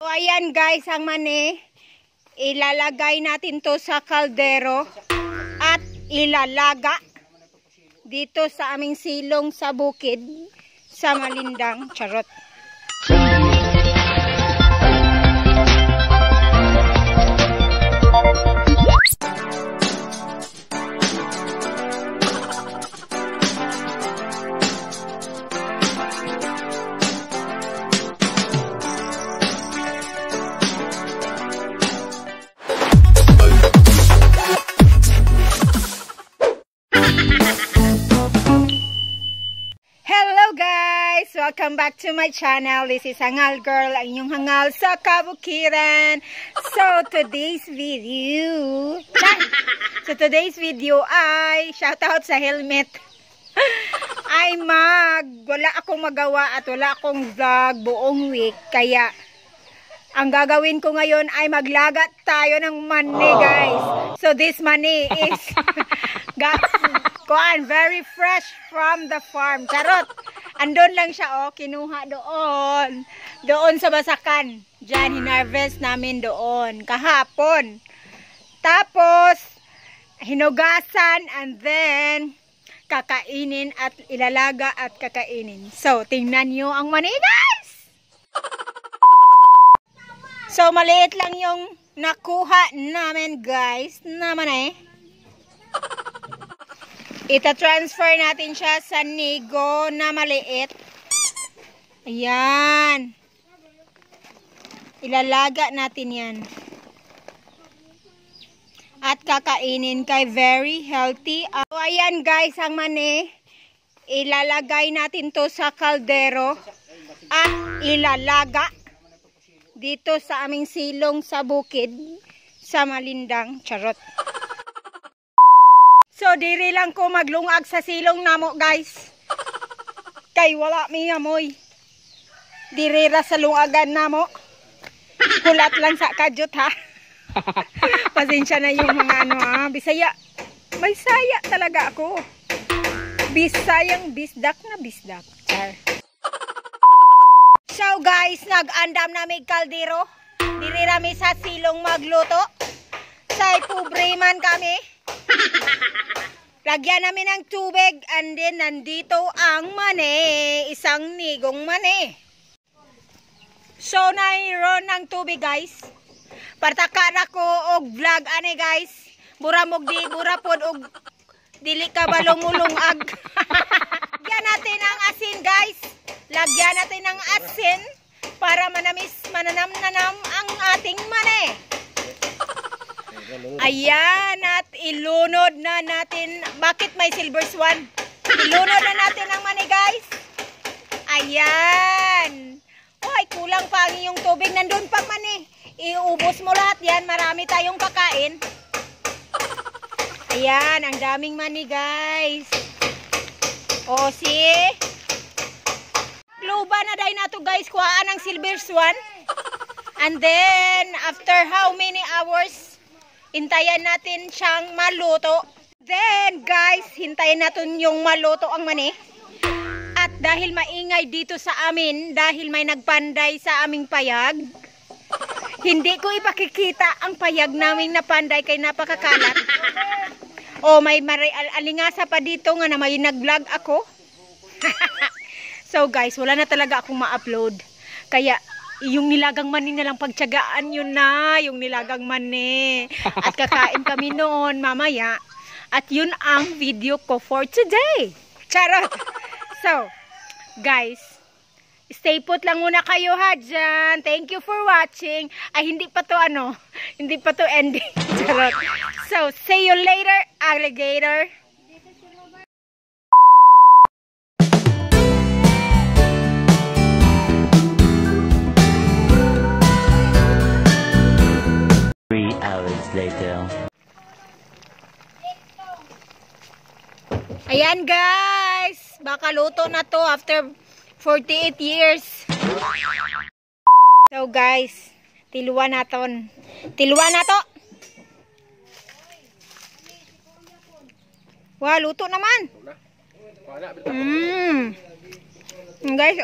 So, ayan guys, ang mani. Ilalagay natin to sa kaldero at ilalaga dito sa aming silong sa bukid sa Malindang. Charot. Welcome back to my channel. This is Hangal Girl, ang inyong hangal sa kabukiran. So today's video ay shoutout sa helmet. Wala akong magawa at wala akong vlog buong week. Kaya ang gagawin ko ngayon ay maglagat tayo ng mani, guys. So this mani is very fresh from the farm. Charot. Andun lang siya, kinuha doon sa Basakan. Diyan, hinarvest namin doon kahapon. Tapos hinugasan and then kakainin at ilalaga at kakainin. So tingnan nyo ang mani, guys. So maliit lang yung nakuha namin, guys, na mani. Ita-transfer natin siya sa nigo na maliit. Ayan. Ilalaga natin yan. At kakainin kay very healthy. So, ayan guys, ang mani. Ilalagay natin to sa kaldero. At ilalaga dito sa aming silong sa bukid sa Malindang. Charot. So, diri lang ko maglungag sa silong namo, guys. Kay wala may amoy. Diri ra sa lungagan namo. Kulat lang sa kadyot, ha. Pasensya na yung mga Bisaya. May saya talaga ako. Bisayang bisdak na bisdak. Char. So, guys, nag-andam namin kaldero. Diri rami sa silong magluto. Sa pobre man kami. Lagyan namin ng tubig and then nandito ang mani, isang nigong mani. So nairon ng tubig, guys. Partakara ko og vlog ani, guys. Bura pod og dili ka balungulungag. Lagyan natin ang asin, guys. Lagyan natin ng asin para mananam-nanam ang ating mani. Ayan, at ilunod na natin. Bakit may silver swan? Ilunod na natin ang mani, guys. Ayan. Ay, kulang pa ang iyong tubig. Nandun pang mani. Iubos mo lahat yan. Marami tayong kakain. Ayan, ang daming mani, guys. O, see? Luba na dahil na to, guys. Kuhaan ang silver swan. And then, after how many hours, hintayin natin siyang maluto. Then, guys, hintayin natin yung maluto ang mani. At dahil maingay dito sa amin, dahil may nagpanday sa aming payag, hindi ko ipakikita ang payag namin na panday kay napakakalat. O, may alingasa pa dito nga na may nag-vlog ako. So, guys, wala na talaga akong ma-upload. Kaya, yung nilagang mani na lang pagtyagaan yun na, yung nilagang mani. At kakain kami noon mamaya. At yun ang video ko for today. Charot! So, guys, stay put lang muna kayo, ha, dyan. Thank you for watching. Ay, hindi pa to ending. Charot. So, see you later, alligator. Later. Ayan, guys, baka luto na to after 48 years. So guys, tiluan na to. Wah, luto naman. Guys,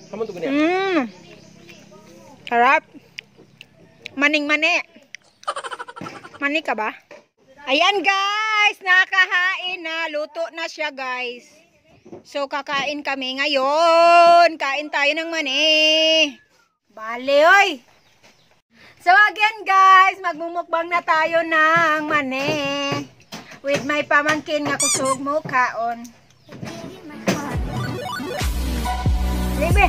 Kamu tuh gini. Sarap. Maning-mani. Mani ka ba? Ayan guys, nakahain na. Luto na siya guys. So kakain kami ngayon. Kain tayo ng mani. Bale oy. So again guys, magmumukbang na tayo ng mani. With my pamangkin nga kusog mo kaon. Libe.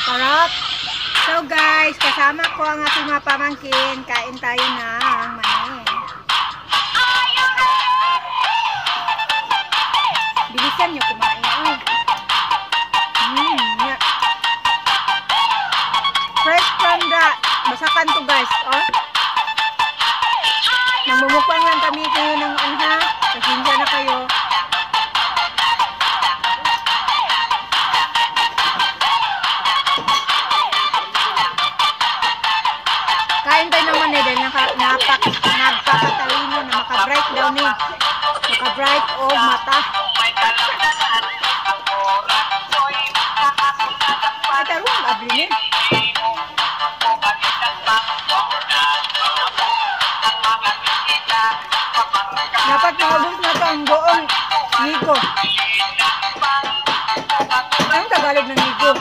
Sarap. So guys, kasama ko ang aking mga pamangkin. Kain tayo ng mani. Bilisan nyo kumain. Yeah. Fresh from the masakan to guys. Oh. Namumukbang lang kami kayo ng anha. Pasensya na kayo. Kain tayo naman eh, dahil napakatalino na maka-bright daw ni. Maka-bright o mata. Ay, tarong, abli ni. Dapat maubos na ito ang buong nigo. Anong Tagalog ng nigo?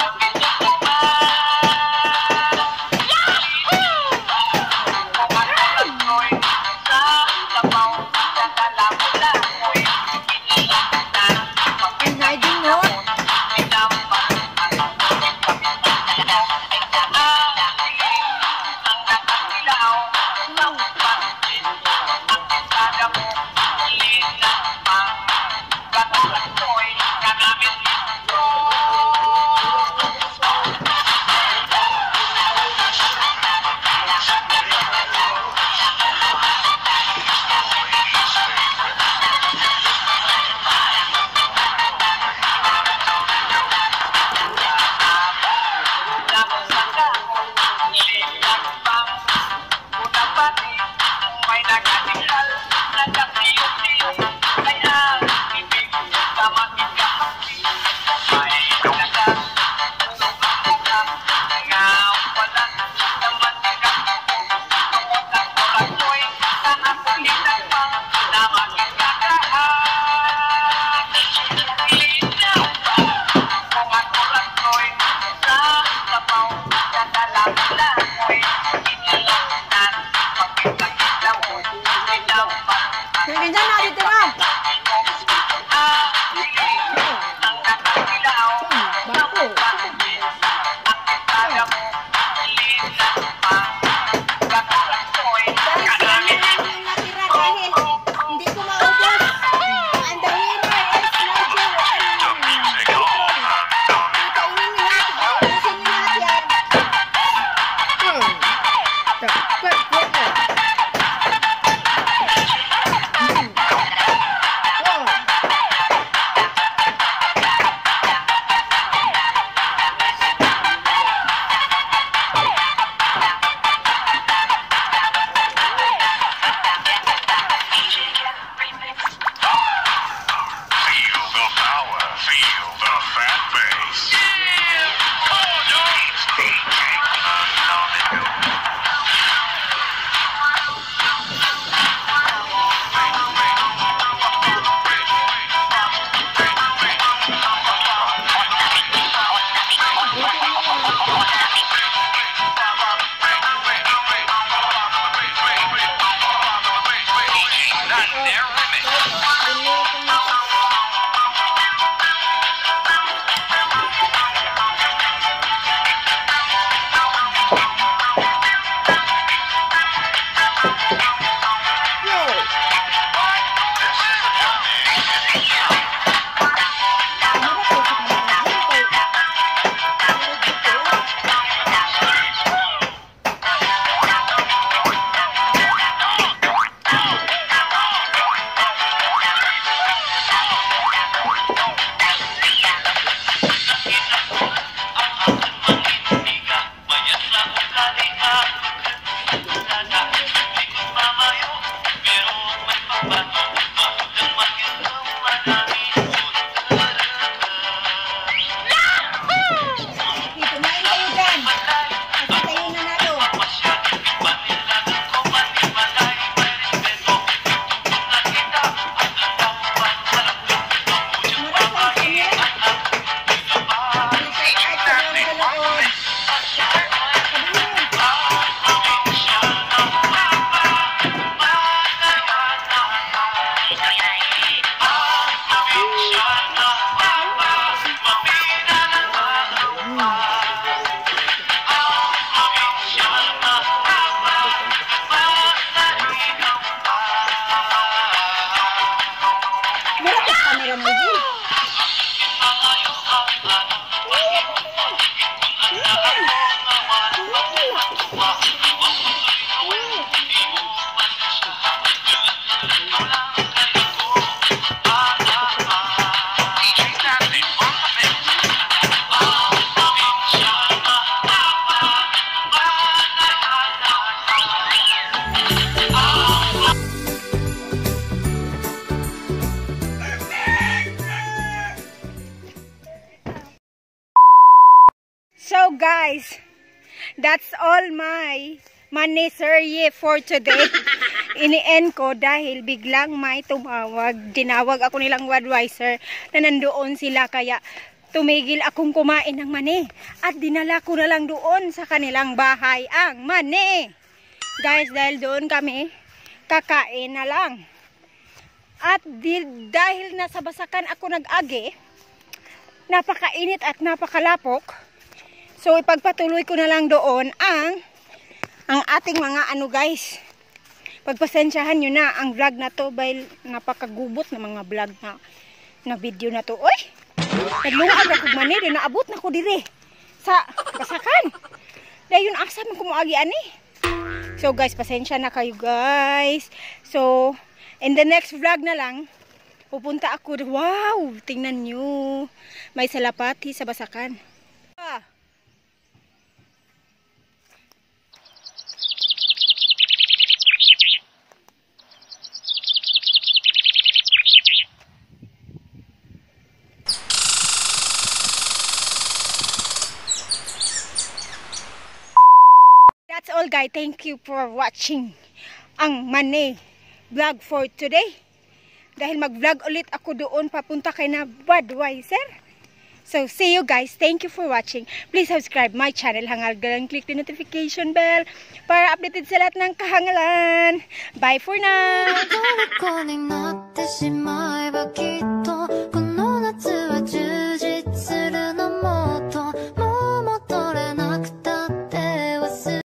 So guys, that's all my money serye for today. Ini-end ko dahil biglang may tumawag. Dinawag ako nilang Budweiser na nandoon sila, kaya tumigil akong kumain ng mani. At dinala ko na lang doon sa kanilang bahay ang mani. Guys, dahil doon kami kakain na lang. At dahil nasa Basakan ako nag-agi, napakainit at napakalapok. So ipagpatuloy ko na lang doon ang ating mga guys. Pagpasensyahan nyo na ang vlog na to dahil napakagubot na mga vlog na video na to. Oy! Naglungag ako mani, din naabot na ko dire sa Basakan. Dahil yun asa man kumuagi ani. So guys, pasensya na kayo guys. So, in the next vlog na lang, pupunta ako. Wow! Tingnan nyo. May salapati sa Basakan. That's all guys. Thank you for watching ang mani vlog for today. Dahil mag-vlog ulit ako doon papunta kay na Budweiser. So see you guys. Thank you for watching. Please subscribe my channel. Hangal galang click the notification bell para updated sa lahat ng kahangalan. Bye for now.